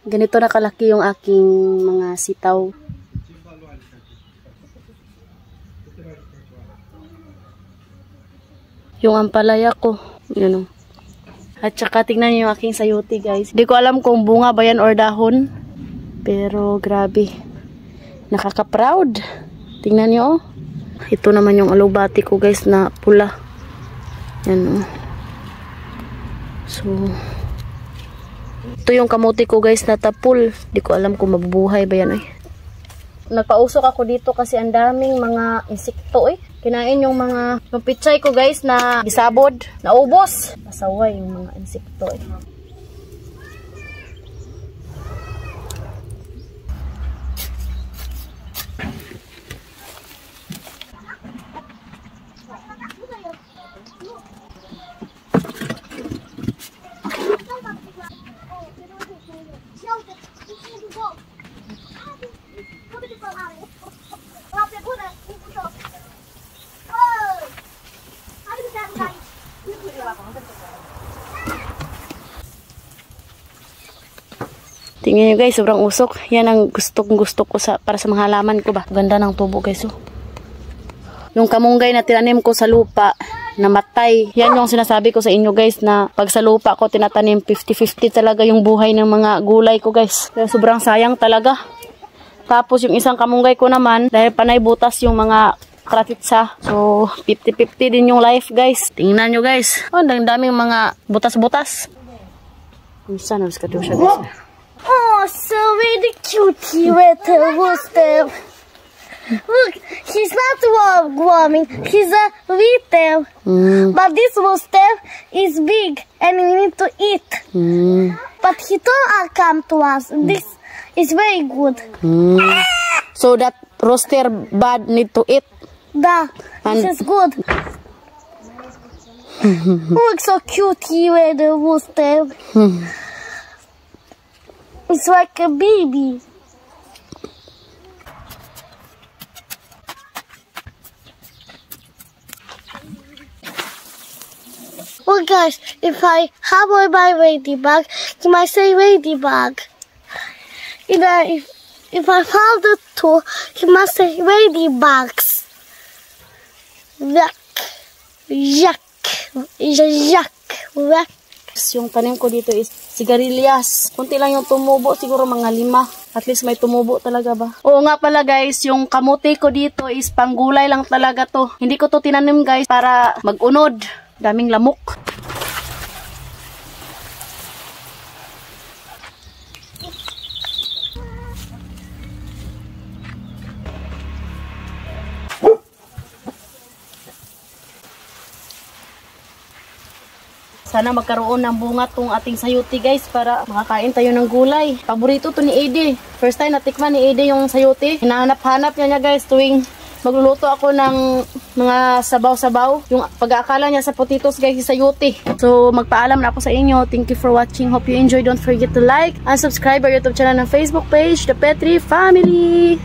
Ganito na kalaki yung aking mga sitaw. Yung ampalaya ko. Yan o. At saka tingnan niyo yung aking sayote guys. Hindi ko alam kung bunga ba yan or dahon. Pero grabe. Nakaka-proud. Tingnan niyo oh. Ito naman yung alubati ko guys na pula. Yan o. So, ito yung kamote ko guys na tapul. Di ko alam kung mabubuhay ba yan eh. Nagpausok ako dito kasi ang daming mga insekto eh. Kinain yung mga pichay ko guys na isabod. Naubos. Masaway yung mga insekto eh. Tingnan nyo guys, sobrang usok. Yan ang gusto ko para sa mga halaman ko ba. Ganda ng tubo guys oh. Yung kamunggay na tinanim ko sa lupa, namatay. Yan yung sinasabi ko sa inyo guys na pag sa lupa ko tinatanim, 50-50 talaga yung buhay ng mga gulay ko guys. Kaya sobrang sayang talaga. Tapos yung isang kamunggay ko naman, dahil panay butas yung mga kratitsa. So, 50-50 din yung life guys. Tingnan nyo guys. Oh, ang daming mga butas-butas. Saan ka siya guys? Oh, so really cutie with the rooster. Look, he's not warming. He's a little. But this rooster is big and we need to eat. But he don't come to us. This is very good. So that rooster bad need to eat? Da, this is good. Look so cutie with the rooster. It's like a baby. Well guys, if I have my ladybug, you might say ladybug. If I found the two, you must say ladybugs. Yuck. Yuck. Yuck. Yuck. Yung tanim ko dito is sigarilyas. Kunti lang yung tumubo, siguro mga 5. At least may tumubo talaga ba. Oo nga pala guys, yung kamote ko dito is panggulay lang talaga to. Hindi ko to tinanim guys para mag-unod. Daming lamok. Sana magkaroon ng bunga tong ating sayote guys para makakain tayo ng gulay. Paborito to ni Ede. First time natikman ni Ede yung sayote. Hinahanap-hanap niya guys tuwing magluluto ako ng mga sabaw-sabaw. Yung pag-aakala niya sa potatoes guys is sayote. So magpaalam na ako sa inyo. Thank you for watching. Hope you enjoy. Don't forget to like and subscribe our YouTube channel and Facebook page, The Petri Family.